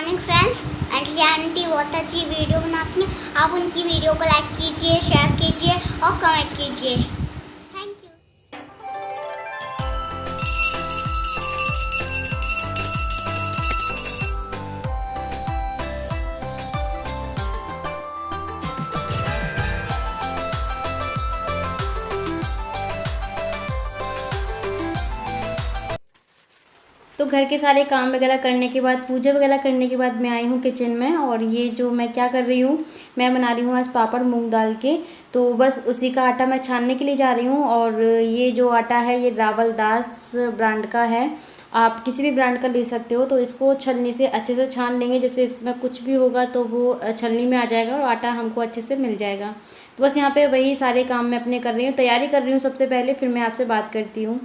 Morning friends. Anjali aunty बहुत अच्छी video बनाती हैं। आप उनकी वीडियो को लाइक कीजिए, शेयर कीजिए और कमेंट कीजिए। Thank you. तो घर के सारे काम वगैरह करने के बाद, पूजा वगैरह करने के बाद मैं आई हूँ किचन में। और ये जो मैं क्या कर रही हूँ, मैं बना रही हूँ आज पापड़ मूंग दाल के। तो बस उसी का आटा मैं छानने के लिए जा रही हूँ। और ये जो आटा है ये रावल दास ब्रांड का है, आप किसी भी ब्रांड का ले सकते हो। तो इसको छलनी से अच्छे से छान लेंगे, जैसे इसमें कुछ भी होगा तो वो छलनी में आ जाएगा और आटा हमको अच्छे से मिल जाएगा। तो बस यहाँ पे वही सारे काम मैं अपने कर रही हूँ, तैयारी कर रही हूँ सबसे पहले, फिर मैं आपसे बात करती हूँ।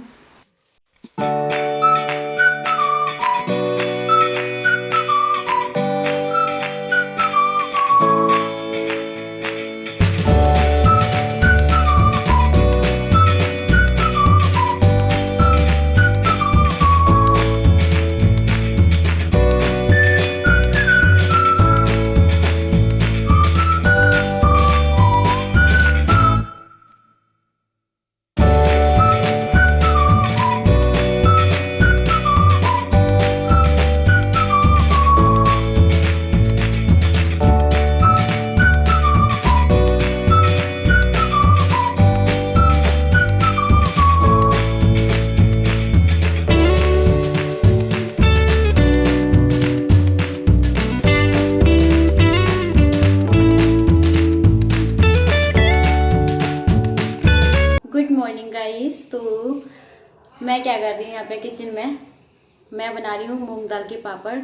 Good morning guys. तो मैं क्या कर रही हूँ यहाँ पे किचन में, मैं बना रही हूँ मूंग दाल के पापड़।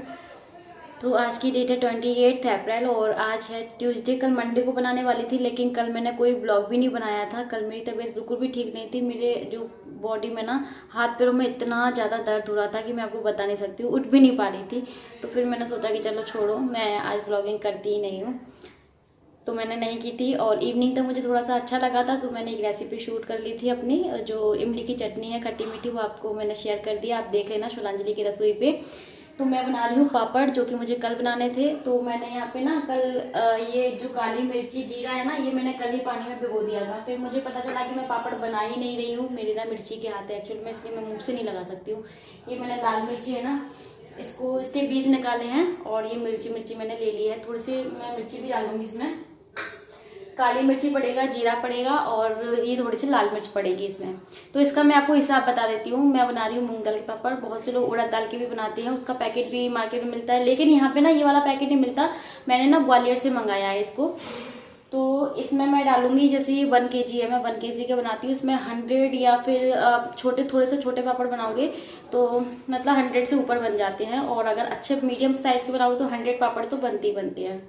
तो आज की डेट है 28 अप्रैल और आज है ट्यूसडे। कल मंडे को बनाने वाली थी, लेकिन कल मैंने कोई ब्लॉग भी नहीं बनाया था। कल मेरी तबीयत बिल्कुल भी ठीक नहीं थी। मेरे जो बॉडी में ना हाथ पैरों में इतना ज़्यादा दर्द हो रहा था कि मैं आपको बता नहीं सकती हूँ, उठ भी नहीं पा रही थी। तो फिर मैंने सोचा कि चलो छोड़ो, मैं आज ब्लॉगिंग करती ही नहीं हूँ। तो मैंने नहीं की थी। और इवनिंग तक मुझे थोड़ा सा अच्छा लगा था, तो मैंने एक रेसिपी शूट कर ली थी अपनी, जो इमली की चटनी है खट्टी मीठी, वो आपको मैंने शेयर कर दिया। आप देख लेना शिलांजलि की रसोई पे। तो मैं बना रही हूँ पापड़, जो कि मुझे कल बनाने थे। तो मैंने यहाँ पे ना कल ये जो काली मिर्ची जीरा है ना, ये मैंने कल ही पानी में भिगो दिया था। फिर मुझे पता चला कि मैं पापड़ बना ही नहीं रही हूँ, मेरे ना मिर्ची के हाथ है एक्चुअल में, इसलिए मैं मुँह से नहीं लगा सकती हूँ। ये मैंने लाल मिर्ची है ना, इसको इसके बीज निकाले हैं। और ये मिर्ची मैंने ले ली है, थोड़ी सी मैं मिर्ची भी डालूंगी इसमें। काली मिर्ची पड़ेगा, जीरा पड़ेगा और ये थोड़ी सी लाल मिर्च पड़ेगी इसमें। तो इसका मैं आपको हिसाब बता देती हूँ। मैं बना रही हूँ मूंग दाल के पापड़। बहुत से लोग उड़द दाल के भी बनाते हैं, उसका पैकेट भी मार्केट में मिलता है, लेकिन यहाँ पे ना ये वाला पैकेट नहीं मिलता। मैंने ना ग्वालियर से मंगाया है इसको। तो इसमें मैं डालूंगी, जैसे ये 1 kg है, मैं 1 kg के बनाती हूँ। इसमें 100 या फिर छोटे थोड़े से छोटे पापड़ बनाओगे तो मतलब 100 से ऊपर बन जाते हैं। और अगर अच्छे मीडियम साइज के बनाओगे तो 100 पापड़ तो बनते ही बनते हैं।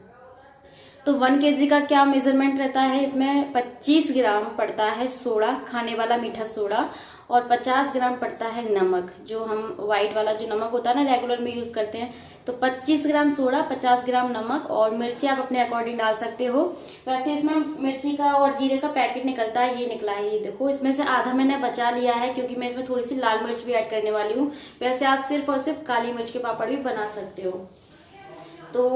तो 1 kg का क्या मेजरमेंट रहता है, इसमें 25 ग्राम पड़ता है सोडा, खाने वाला मीठा सोडा, और 50 ग्राम पड़ता है नमक, जो हम व्हाइट वाला जो नमक होता है ना रेगुलर में यूज करते हैं। तो 25 ग्राम सोडा, 50 ग्राम नमक, और मिर्ची आप अपने अकॉर्डिंग डाल सकते हो। वैसे इसमें मिर्ची का और जीरे का पैकेट निकलता है, ये निकला है, ये देखो। इसमें से आधा मैंने बचा लिया है, क्योंकि मैं इसमें थोड़ी सी लाल मिर्च भी ऐड करने वाली हूँ। वैसे आप सिर्फ और सिर्फ काली मिर्च के पापड़ भी बना सकते हो। तो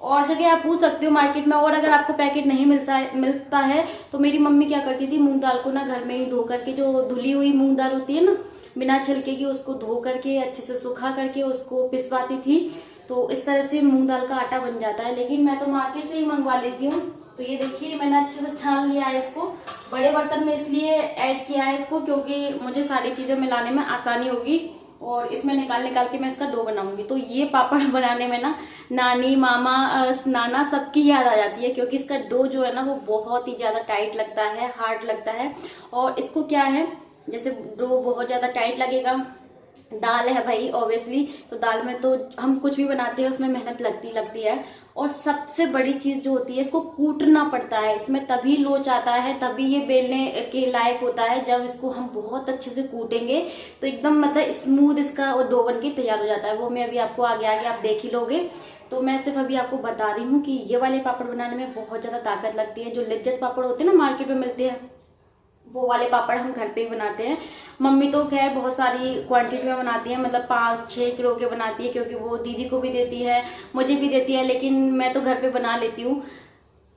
और जगह आप पूछ सकते हो मार्केट में। और अगर आपको पैकेट नहीं मिलता है तो मेरी मम्मी क्या करती थी, मूंग दाल को ना घर में ही धो करके, जो धुली हुई मूंग दाल होती है ना बिना छिलके की, उसको धो करके अच्छे से सुखा करके उसको पिसवाती थी। तो इस तरह से मूंग दाल का आटा बन जाता है। लेकिन मैं तो मार्केट से ही मंगवा लेती हूँ। तो ये देखिए मैंने अच्छे से छान लिया है इसको। बड़े बर्तन में इसलिए ऐड किया है इसको क्योंकि मुझे सारी चीजें मिलाने में आसानी होगी, और इसमें निकाल के मैं इसका डो बनाऊंगी। तो ये पापड़ बनाने में ना नानी, मामा, नाना सबकी याद आ जाती है, क्योंकि इसका डो जो है ना वो बहुत ही ज्यादा टाइट लगता है, हार्ड लगता है। और इसको क्या है, जैसे डो बहुत ज्यादा टाइट लगेगा, दाल है भाई ऑब्वियसली, तो दाल में तो हम कुछ भी बनाते हैं उसमें मेहनत लगती है। और सबसे बड़ी चीज जो होती है, इसको कूटना पड़ता है, इसमें तभी लोच आता है, तभी ये बेलने के लायक होता है। जब इसको हम बहुत अच्छे से कूटेंगे तो एकदम मतलब स्मूथ इसका डो बन के तैयार हो जाता है। वो मैं अभी आपको आगे आगे आप देख ही लोगे। तो मैं सिर्फ अभी आपको बता रही हूँ कि ये वाले पापड़ बनाने में बहुत ज्यादा ताकत लगती है। जो लिज्जत पापड़ होते हैं ना मार्केट में मिलते हैं, वो वाले पापड़ हम घर पे ही बनाते हैं। मम्मी तो खैर बहुत सारी क्वांटिटी में बनाती है, मतलब 5-6 किलो के बनाती है, क्योंकि वो दीदी को भी देती है, मुझे भी देती है, लेकिन मैं तो घर पे बना लेती हूँ।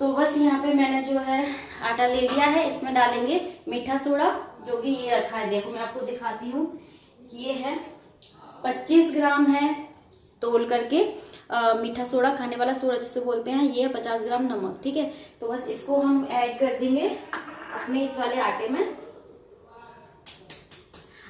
तो बस यहाँ पे मैंने जो है आटा ले लिया है, इसमें डालेंगे मीठा सोडा, जो कि ये रखा है, देखो मैं आपको दिखाती हूँ। ये है 25 ग्राम है तोल करके मीठा सोडा, खाने वाला सोडा जिसे बोलते हैं। ये है 50 ग्राम नमक, ठीक है। तो बस इसको हम ऐड कर देंगे अपने इस वाले आटे में।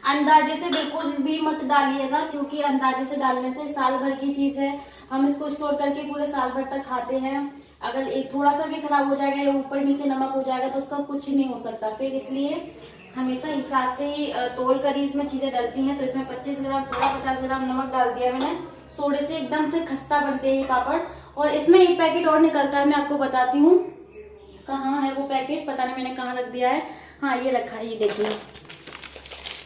अंदाजे से बिल्कुल भी मत डालिएगा, क्योंकि अंदाजे से डालने से साल भर की चीज है, हम इसको स्टोर करके पूरे साल भर तक खाते हैं। अगर एक थोड़ा सा भी खराब हो जाएगा या ऊपर नीचे नमक हो जाएगा तो उसका कुछ नहीं हो सकता फिर, इसलिए हमेशा हिसाब से ही तोल कर ही इसमें चीजें डलती हैं। तो इसमें 25 ग्राम सोडा, 50 ग्राम नमक डाल दिया मैंने। सोडे से एकदम से खस्ता बनते हैं ये पापड़। और इसमें एक पैकेट और निकलता है, मैं आपको बताती हूँ। कहाँ है वो पैकेट, पता नहीं मैंने कहाँ रख दिया है। हाँ ये रखा है, ये देखिए,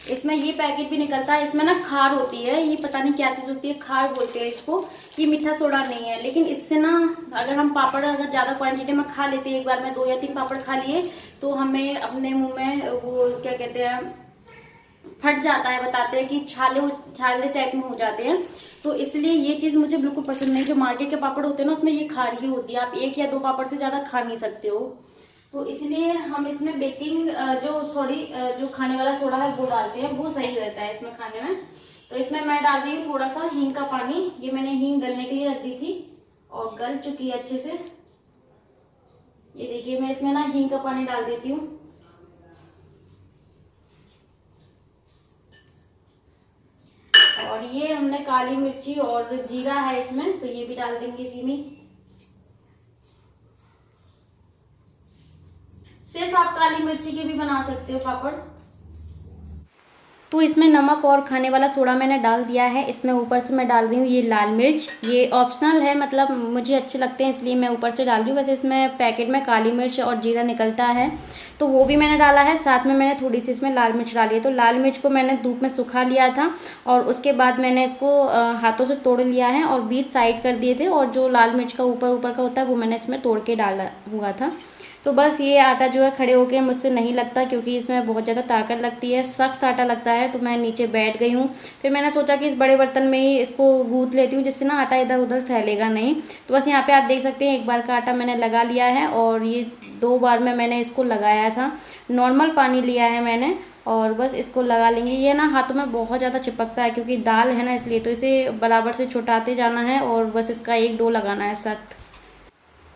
इसमें ये पैकेट भी निकलता है। इसमें ना खार होती है, ये पता नहीं क्या चीज होती है, खार बोलते हैं इसको। ये मीठा सोडा नहीं है, लेकिन इससे ना अगर हम पापड़ अगर ज्यादा क्वांटिटी में खा लेते हैं, एक बार में 2 या 3 पापड़ खा लिए, तो हमें अपने मुंह में वो क्या कहते हैं, फट जाता है, बताते हैं कि छाले टाइप में हो जाते हैं। तो इसलिए ये चीज मुझे बिल्कुल पसंद नहीं। जो मार्केट के पापड़ होते हैं ना, उसमें ये खार ही होती है, आप 1 या 2 पापड़ से ज्यादा खा नहीं सकते हो। तो इसलिए हम इसमें बेकिंग जो खाने वाला सोडा है वो डालते हैं, वो सही रहता है इसमें खाने में। तो इसमें मैं डाल रही हूँ थोड़ा सा हींग का पानी। ये मैंने हींग गलने के लिए रख दी थी और गल चुकी है अच्छे से। ये देखिए, मैं इसमें ना हींग का पानी डाल देती हूँ। और ये हमने काली मिर्ची और जीरा है इसमें, तो ये भी डाल देंगे इसी में। सिर्फ आप काली मिर्ची के भी बना सकते हो पापड़। तो इसमें नमक और खाने वाला सोडा मैंने डाल दिया है। इसमें ऊपर से मैं डाल रही हूँ ये लाल मिर्च, ये ऑप्शनल है, मतलब मुझे अच्छे लगते हैं इसलिए मैं ऊपर से डाल रही हूँ। वैसे इसमें पैकेट में काली मिर्च और जीरा निकलता है, तो वो भी मैंने डाला है। साथ में मैंने थोड़ी सी इसमें लाल मिर्च डाली है। तो लाल मिर्च को मैंने धूप में सुखा लिया था और उसके बाद मैंने इसको हाथों से तोड़ लिया है और बीच साइड कर दिए थे। और जो लाल मिर्च का ऊपर का होता है वो मैंने इसमें तोड़ के डाला हुआ था। तो बस ये आटा जो है खड़े होके मुझसे नहीं लगता, क्योंकि इसमें बहुत ज़्यादा ताकत लगती है, सख्त आटा लगता है। तो मैं नीचे बैठ गई हूँ। फिर मैंने सोचा कि इस बड़े बर्तन में ही इसको गूंथ लेती हूँ, जिससे ना आटा इधर उधर फैलेगा नहीं। तो बस यहाँ पे आप देख सकते हैं 1 बार का आटा मैंने लगा लिया है और ये 2 बार में मैंने इसको लगाया था। नॉर्मल पानी लिया है मैंने और बस इसको लगा लेंगे। ये ना हाथों में बहुत ज़्यादा चिपकता है, क्योंकि दाल है ना, इसलिए। तो इसे बराबर से छुटाते जाना है और बस इसका एक डो लगाना है सख्त।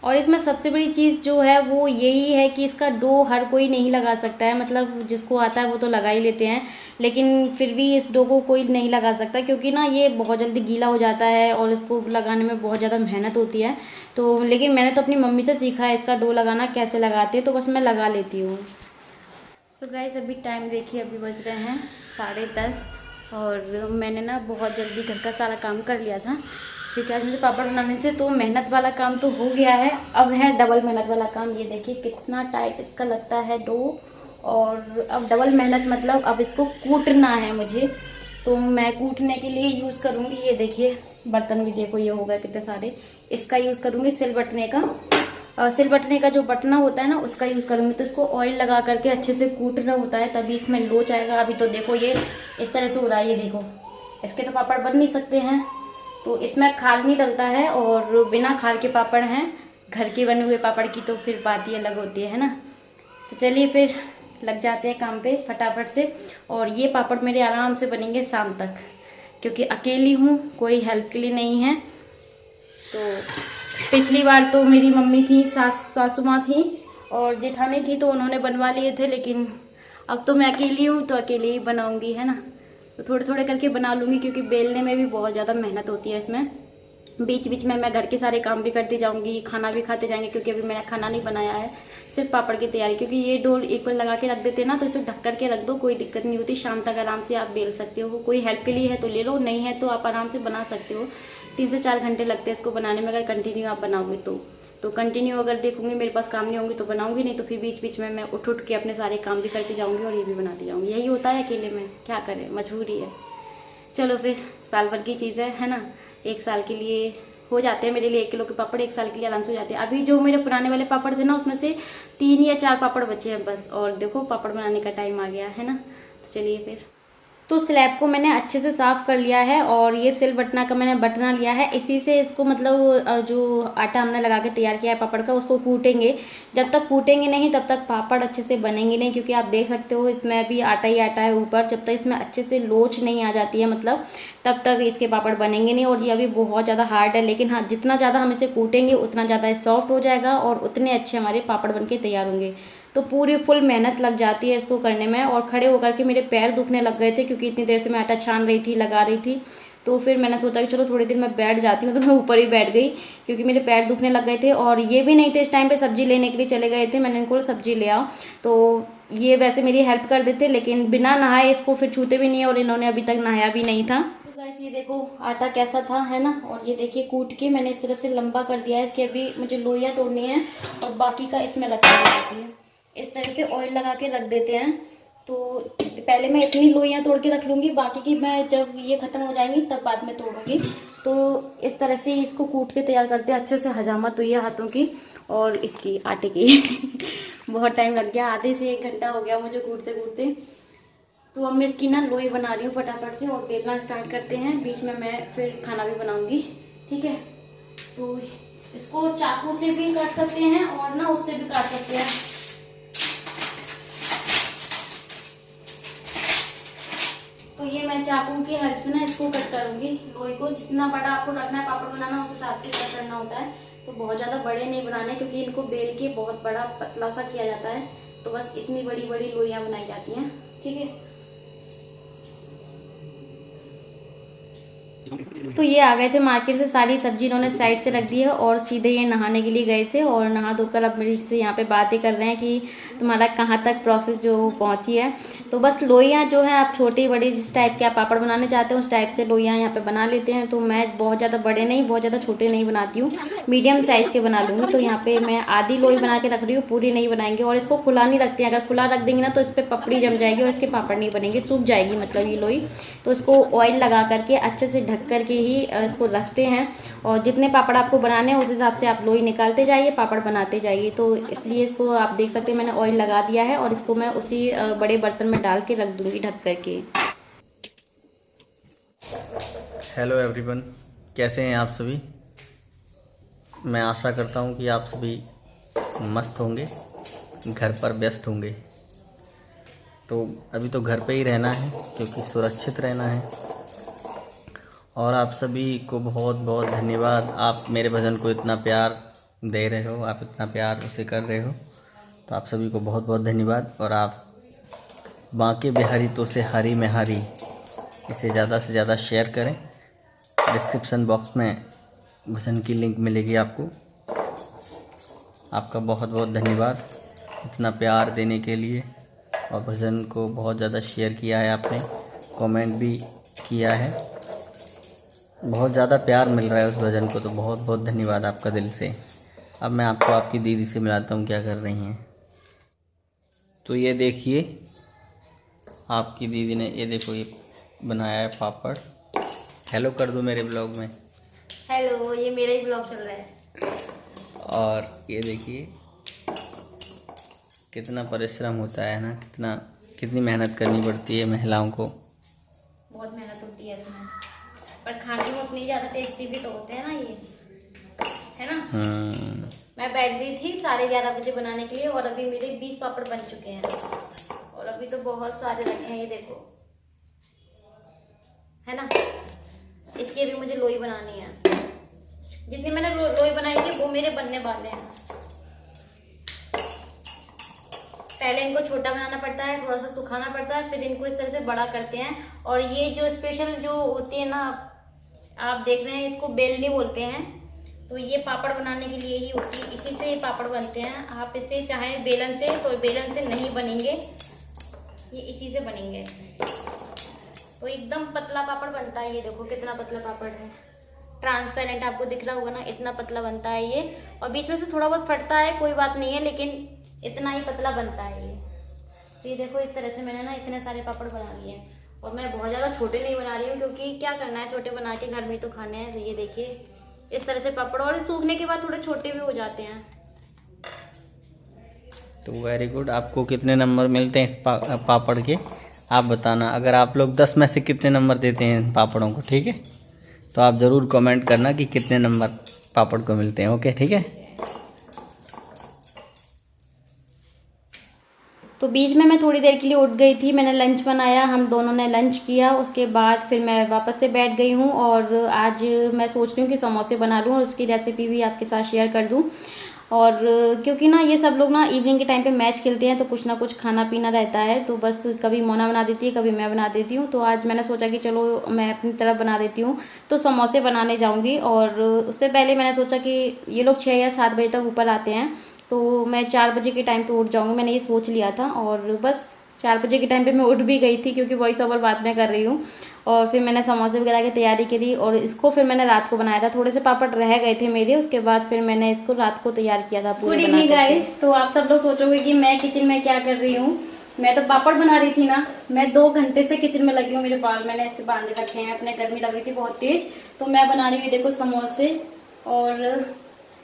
और इसमें सबसे बड़ी चीज़ जो है वो यही है कि इसका डो हर कोई नहीं लगा सकता है, मतलब जिसको आता है वो तो लगा ही लेते हैं, लेकिन फिर भी इस डो को कोई नहीं लगा सकता, क्योंकि ना ये बहुत जल्दी गीला हो जाता है और इसको लगाने में बहुत ज़्यादा मेहनत होती है। तो लेकिन मैंने तो अपनी मम्मी से सीखा है इसका डो लगाना कैसे लगाते हैं, तो बस मैं लगा लेती हूँ। सो गाइस, अभी टाइम देखिए, अभी बज रहे हैं 10:30 और मैंने ना बहुत जल्दी घर का सारा काम कर लिया था, क्योंकि आज मुझे पापड़ बनाने थे। तो मेहनत वाला काम तो हो गया है, अब है डबल मेहनत वाला काम। ये देखिए कितना टाइट इसका लगता है डो, और अब डबल मेहनत मतलब अब इसको कूटना है मुझे। तो मैं कूटने के लिए यूज़ करूँगी, ये देखिए बर्तन भी देखो ये हो गए कितने सारे। इसका यूज़ करूँगी सिलबट्टने का, सिलबट्टने का जो बटना होता है ना उसका यूज़ करूँगी। तो इसको ऑयल लगा करके अच्छे से कूटना होता है, तभी इसमें लोच आएगा। अभी तो देखो ये इस तरह से हो रहा है, ये देखो, इसके तो पापड़ बन नहीं सकते हैं। तो इसमें खाल नहीं डलता है और बिना खाल के पापड़ हैं। घर के बने हुए पापड़ की तो फिर बात ही अलग होती है ना। तो चलिए फिर लग जाते हैं काम पे फटाफट से। और ये पापड़ मेरे आराम से बनेंगे शाम तक, क्योंकि अकेली हूँ, कोई हेल्प के लिए नहीं है। तो पिछली बार तो मेरी मम्मी थी, सासू माँ थी और जेठानी थी, तो उन्होंने बनवा लिए थे, लेकिन अब तो मैं अकेली हूँ तो अकेले ही बनाऊँगी, है ना। तो थोड़े थोड़े करके बना लूँगी, क्योंकि बेलने में भी बहुत ज़्यादा मेहनत होती है इसमें। बीच बीच में मैं घर के सारे काम भी करती जाऊँगी, खाना भी खाते जाएंगे, क्योंकि अभी मैंने खाना नहीं बनाया है, सिर्फ पापड़ की तैयारी। क्योंकि ये डो एक बार लगा के रख देते हैं ना, तो इसे ढक करके रख दो, कोई दिक्कत नहीं होती। शाम तक आराम से आप बेल सकते हो। कोई हेल्प के लिए है तो ले लो, नहीं है तो आप आराम से बना सकते हो। 3 से 4 घंटे लगते हैं इसको बनाने में, अगर कंटिन्यू आप बनाओगे तो कंटिन्यू अगर देखूंगी मेरे पास काम नहीं होंगे तो बनाऊंगी, नहीं तो फिर बीच बीच में मैं उठ के अपने सारे काम भी करती जाऊंगी और ये भी बनाती जाऊंगी। यही होता है अकेले में, क्या करें, मजबूरी है। चलो फिर, साल भर की चीज़ है ना, 1 साल के लिए हो जाते हैं मेरे लिए 1 किलो के पापड़ 1 साल के लिए आराम से हो जाते हैं। अभी जो मेरे पुराने वाले पापड़ थे ना, उसमें से 3 या 4 पापड़ बचे हैं बस। और देखो पापड़ बनाने का टाइम आ गया है ना, तो चलिए फिर। तो स्लैब को मैंने अच्छे से साफ़ कर लिया है और ये सिल बटना का मैंने बटना लिया है। इसी से इसको मतलब जो आटा हमने लगा के तैयार किया है पापड़ का, उसको कूटेंगे। जब तक कूटेंगे नहीं तब तक पापड़ अच्छे से बनेंगे नहीं, क्योंकि आप देख सकते हो इसमें अभी आटा ही आटा है ऊपर। जब तक इसमें अच्छे से लोच नहीं आ जाती है मतलब, तब तक इसके पापड़ बनेंगे नहीं। और ये अभी बहुत ज़्यादा हार्ड है, लेकिन हाँ, जितना ज़्यादा हम इसे कूटेंगे उतना ज़्यादा सॉफ्ट हो जाएगा और उतने अच्छे हमारे पापड़ बन के तैयार होंगे। तो पूरी फुल मेहनत लग जाती है इसको करने में। और खड़े होकर के मेरे पैर दुखने लग गए थे, क्योंकि इतनी देर से मैं आटा छान रही थी, लगा रही थी। तो फिर मैंने सोचा कि चलो थोड़ी देर मैं बैठ जाती हूँ, तो मैं ऊपर ही बैठ गई, क्योंकि मेरे पैर दुखने लग गए थे। और ये भी नहीं थे इस टाइम पे सब्जी लेने के लिए चले गए थे, मैंने इनको सब्जी ले आओ। तो ये वैसे मेरी हेल्प कर देते, लेकिन बिना नहाए इसको फिर छूते भी नहीं है, और इन्होंने अभी तक नहाया भी नहीं था। तो गाइस ये देखो आटा कैसा था, है ना। और ये देखिए कूट के मैंने इस तरह से लंबा कर दिया है। इसके अभी मुझे लोइयाँ तोड़नी है और बाकी का इसमें रखना है। इस तरह से ऑयल लगा के रख देते हैं। तो पहले मैं इतनी लोइयाँ तोड़ के रख लूँगी, बाकी की मैं जब ये ख़त्म हो जाएंगी तब बाद में तोड़ूंगी। तो इस तरह से इसको कूट के तैयार करते हैं। अच्छे से हजामत हुई है हाथों की और इसकी आटे की बहुत टाइम लग गया, आधे से 1 घंटा हो गया मुझे कूटते कूटते। तो अब मैं इसकी ना लोई बना रही हूँ फटाफट से, और बेलना स्टार्ट करते हैं। बीच में मैं फिर खाना भी बनाऊँगी, ठीक है। तो इसको चाकू से भी काट सकते हैं और ना उससे भी काट सकते हैं। तो ये मैं चाकू की हेल्प से ना इसको कट करूंगी लोई को। जितना बड़ा आपको रखना है पापड़ बनाना, उस हिसाब से कट करना होता है। तो बहुत ज़्यादा बड़े नहीं बनाने, क्योंकि इनको बेल के बहुत बड़ा पतला सा किया जाता है। तो बस इतनी बड़ी बड़ी लोइयाँ बनाई जाती हैं, ठीक है। तो ये आ गए थे मार्केट से, सारी सब्जी इन्होंने साइड से रख दी है और सीधे ये नहाने के लिए गए थे। और नहा धोकर अब मेरी से यहाँ पे बातें कर रहे हैं कि तुम्हारा कहाँ तक प्रोसेस जो पहुँची है। तो बस लोइयाँ जो है आप छोटी बड़ी जिस टाइप के आप पापड़ बनाने चाहते हो उस टाइप से लोइयाँ यहाँ पे बना लेते हैं। तो मैं बहुत ज़्यादा बड़े नहीं, बहुत ज़्यादा छोटे नहीं बनाती हूँ, मीडियम साइज़ के बना लूँगी। तो यहाँ पर मैं आधी लोई बना के रख रही हूँ, पूरी नहीं बनाएंगे। और इसको खुला नहीं रखते हैं, अगर खुला रख देंगे ना तो इस पर पपड़ी जम जाएगी और इसके पापड़ नहीं बनेंगे, सूख जाएगी मतलब ये लोई। तो इसको ऑयल लगा करके अच्छे से ढक करके ही इसको रखते हैं। और जितने पापड़ आपको बनाने हैं उस हिसाब से आप लोई निकालते जाइए, पापड़ बनाते जाइए। तो इसलिए इसको आप देख सकते हैं मैंने ऑयल लगा दिया है और इसको मैं उसी बड़े बर्तन में डाल के रख दूंगी ढक करके। हेलो एवरीवन, कैसे हैं आप सभी। मैं आशा करता हूं कि आप सभी मस्त होंगे, घर पर व्यस्त होंगे। तो अभी तो घर पे ही रहना है, क्योंकि सुरक्षित रहना है। और आप सभी को बहुत बहुत धन्यवाद, आप मेरे भजन को इतना प्यार दे रहे हो, आप इतना प्यार उसे कर रहे हो। तो आप सभी को बहुत बहुत धन्यवाद। और आप बांके बिहारी तो से हरी में हरी इसे ज़्यादा से ज़्यादा शेयर करें। डिस्क्रिप्शन बॉक्स में भजन की लिंक मिलेगी आपको। आपका बहुत बहुत धन्यवाद इतना प्यार देने के लिए। और भजन को बहुत ज़्यादा शेयर किया है आपने, कमेंट भी किया है, बहुत ज़्यादा प्यार मिल रहा है उस भजन को। तो बहुत बहुत धन्यवाद आपका दिल से। अब मैं आपको आपकी दीदी से मिलाता हूँ क्या कर रही हैं। तो ये देखिए आपकी दीदी ने, ये देखो ये बनाया है पापड़। हेलो कर दो मेरे ब्लॉग में। हेलो, ये मेरा ही ब्लॉग चल रहा है। और ये देखिए कितना परिश्रम होता है ना, कितनी मेहनत करनी पड़ती है महिलाओं को। बहुत मेहनत होती है इसमें, पर खाने में उतनी ज़्यादा टेस्टी भी तो होते हैं ना ये, है ना। मैं बैठ गई थी 11:30 बजे बनाने के लिए और अभी मेरे 20 पापड़ बन चुके हैं। और अभी तो बहुत सारे रखे हैं, ये देखो, है ना। इसकी अभी मुझे लोई बनानी है। जितनी मैंने लोई बनाई थी वो मेरे बनने वाले हैं। पहले इनको छोटा बनाना पड़ता है, थोड़ा सा सुखाना पड़ता है, फिर इनको इस तरह से बड़ा करते हैं। और ये जो स्पेशल जो होती है ना, आप देख रहे हैं, इसको बेलनी बोलते हैं। तो ये पापड़ बनाने के लिए ही होती है, इसी से पापड़ बनते हैं। आप इसे चाहे बेलन से, तो बेलन से नहीं बनेंगे, ये इसी से बनेंगे। तो एकदम पतला पापड़ बनता है। ये देखो कितना पतला पापड़ है, ट्रांसपेरेंट आपको दिख रहा होगा ना, इतना पतला बनता है ये। और बीच में से थोड़ा बहुत फटता है, कोई बात नहीं है, लेकिन इतना ही पतला बनता है ये। तो ये देखो इस तरह से मैंने ना इतने सारे पापड़ बना लिए हैं। और मैं बहुत ज़्यादा छोटे नहीं बना रही हूँ, क्योंकि क्या करना है छोटे बना के, घर में तो खाने हैं। तो ये देखिए इस तरह से पापड़, और सूखने के बाद थोड़े छोटे भी हो जाते हैं। तो वेरी गुड। आपको कितने नंबर मिलते हैं इस पापड़ के, आप बताना। अगर आप लोग 10 में से कितने नंबर देते हैं इन पापड़ों को, ठीक है? तो आप ज़रूर कमेंट करना कि कितने नंबर पापड़ को मिलते हैं। ओके, ठीक है। तो बीच में मैं थोड़ी देर के लिए उठ गई थी, मैंने लंच बनाया, हम दोनों ने लंच किया, उसके बाद फिर मैं वापस से बैठ गई हूँ। और आज मैं सोच रही हूँ कि समोसे बना लूँ और उसकी रेसिपी भी आपके साथ शेयर कर दूँ। और क्योंकि ना ये सब लोग ना इवनिंग के टाइम पे मैच खेलते हैं, तो कुछ ना कुछ खाना पीना रहता है, तो बस कभी मोना बना देती है, कभी मैं बना देती हूँ। तो आज मैंने सोचा कि चलो मैं अपनी तरफ बना देती हूँ, तो समोसे बनाने जाऊँगी। और उससे पहले मैंने सोचा कि ये लोग 6 या 7 बजे तक ऊपर आते हैं, तो मैं 4 बजे के टाइम पे उठ जाऊँगी, मैंने ये सोच लिया था। और बस 4 बजे के टाइम पे मैं उठ भी गई थी, क्योंकि वॉइस ओवर बाद में कर रही हूँ। और फिर मैंने समोसे वगैरह की तैयारी करी, और इसको फिर मैंने रात को बनाया था। थोड़े से पापड़ रह गए थे मेरे, उसके बाद फिर मैंने इसको रात को तैयार किया था। Good evening guys. तो आप सब लोग सोचोगे कि मैं किचन में क्या कर रही हूँ। मैं तो पापड़ बना रही थी ना, मैं 2 घंटे से किचन में लगी हूँ। मेरे बाल मैंने ऐसे बांध रखे हैं अपने, गर्मी लग रही थी बहुत तेज, तो मैं बना रही हूँ देखो समोसे। और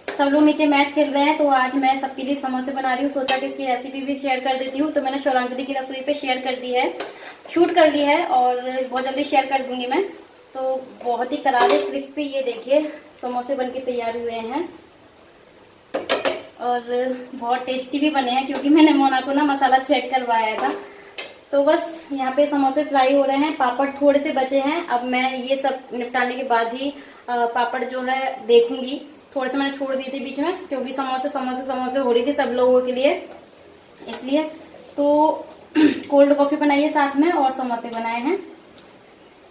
सब लोग नीचे मैच खेल रहे हैं, तो आज मैं सबके लिए समोसे बना रही हूँ। सोचा कि इसकी रेसिपी भी शेयर कर देती हूँ। तो मैंने शौरांजलि की रसोई पे शेयर कर दी है, शूट कर ली है, और बहुत जल्दी शेयर कर दूंगी मैं। तो बहुत ही करारे क्रिस्पी ये देखिए समोसे बनके तैयार हुए हैं, और बहुत टेस्टी भी बने हैं, क्योंकि मैंने मोना को ना मसाला चेक करवाया था। तो बस यहाँ पे समोसे फ्राई हो रहे हैं, पापड़ थोड़े से बचे हैं। अब मैं ये सब निपटाने के बाद ही पापड़ जो है देखूंगी। थोड़े से मैंने छोड़ दिए थे बीच में, क्योंकि समोसे हो रही थी सब लोगों के लिए, इसलिए। तो कोल्ड कॉफी बनाई है साथ में, और समोसे बनाए हैं।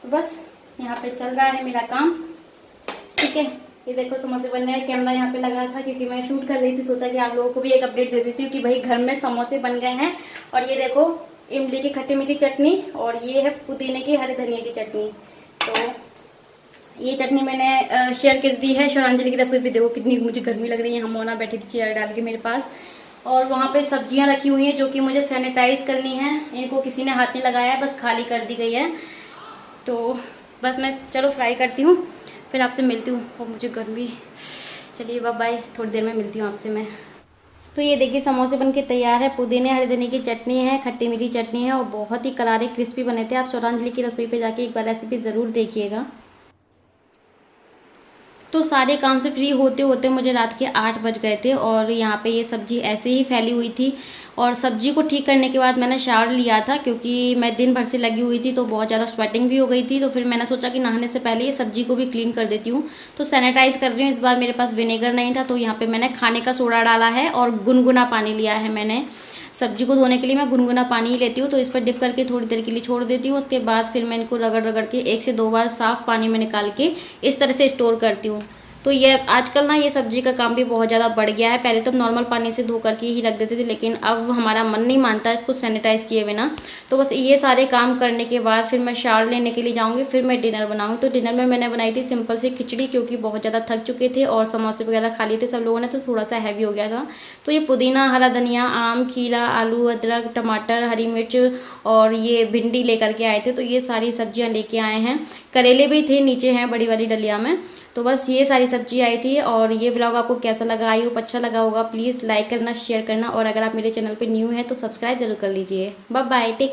तो बस यहाँ पे चल रहा है मेरा काम, ठीक है। ये देखो समोसे बन रहे हैं, कैमरा यहाँ पे लगा था क्योंकि मैं शूट कर रही थी। सोचा कि आप लोगों को भी एक अपडेट दे देती हूँ कि भाई घर में समोसे बन गए हैं। और ये देखो इमली की खट्टी मीठी चटनी, और ये है पुदीने की हरे धनिया की चटनी। तो ये चटनी मैंने शेयर कर दी है शौरांजलि की रसोई पे। देखो कितनी मुझे गर्मी लग रही है, हम मोना बैठी थी चेयर डाल के मेरे पास। और वहाँ पे सब्जियां रखी हुई हैं जो कि मुझे सैनिटाइज करनी है, इनको किसी ने हाथ नहीं लगाया है, बस खाली कर दी गई है। तो बस मैं चलो फ्राई करती हूँ, फिर आपसे मिलती हूँ। और मुझे गर्मी, चलिए बाय बाय, थोड़ी देर में मिलती हूँ आपसे मैं। तो ये देखिए समोसे बनके तैयार है, पुदीने हरे धनिया की चटनी है, खट्टी मीठी चटनी है, और बहुत ही करारे क्रिस्पी बने थे। आप शौरांजलि की रसोई पे जाके एक बार रेसिपी ज़रूर देखिएगा। तो सारे काम से फ्री होते होते मुझे रात के 8 बज गए थे, और यहाँ पे ये सब्जी ऐसे ही फैली हुई थी। और सब्जी को ठीक करने के बाद मैंने शावर लिया था, क्योंकि मैं दिन भर से लगी हुई थी, तो बहुत ज़्यादा स्वेटिंग भी हो गई थी। तो फिर मैंने सोचा कि नहाने से पहले ये सब्जी को भी क्लीन कर देती हूँ। तो सैनिटाइज़ कर रही हूँ। इस बार मेरे पास विनेगर नहीं था, तो यहाँ पर मैंने खाने का सोडा डाला है और गुनगुना पानी लिया है। मैंने सब्जी को धोने के लिए मैं गुनगुना पानी ही लेती हूँ, तो इस पर डिप करके थोड़ी देर के लिए छोड़ देती हूँ। उसके बाद फिर मैं इनको रगड़ रगड़ के 1 से 2 बार साफ़ पानी में निकाल के इस तरह से स्टोर करती हूँ। तो ये आजकल ना ये सब्जी का काम भी बहुत ज़्यादा बढ़ गया है। पहले तो नॉर्मल पानी से धो करके ही रख देते थे, लेकिन अब हमारा मन नहीं मानता इसको सैनिटाइज़ किए बिना। तो बस ये सारे काम करने के बाद फिर मैं शावर लेने के लिए जाऊँगी, फिर मैं डिनर बनाऊँगी। तो डिनर में मैंने बनाई थी सिंपल सी खिचड़ी, क्योंकि बहुत ज़्यादा थक चुके थे और समोसे वगैरह खा लिए थे सब लोगों ने, तो थोड़ा सा हैवी हो गया था। तो ये पुदीना, हरा धनिया, आम, खीरा, आलू, अदरक, टमाटर, हरी मिर्च और ये भिंडी लेकर के आए थे। तो ये सारी सब्जियाँ लेके आए हैं। करेले भी थे, नीचे हैं बड़ी वाली डलिया में। तो बस ये सारी सब्जी आई थी। और ये व्लॉग आपको कैसा लगा, आई होप अच्छा लगा होगा। प्लीज़ लाइक करना, शेयर करना, और अगर आप मेरे चैनल पे न्यू हैं तो सब्सक्राइब जरूर कर लीजिए। Bye bye, take care.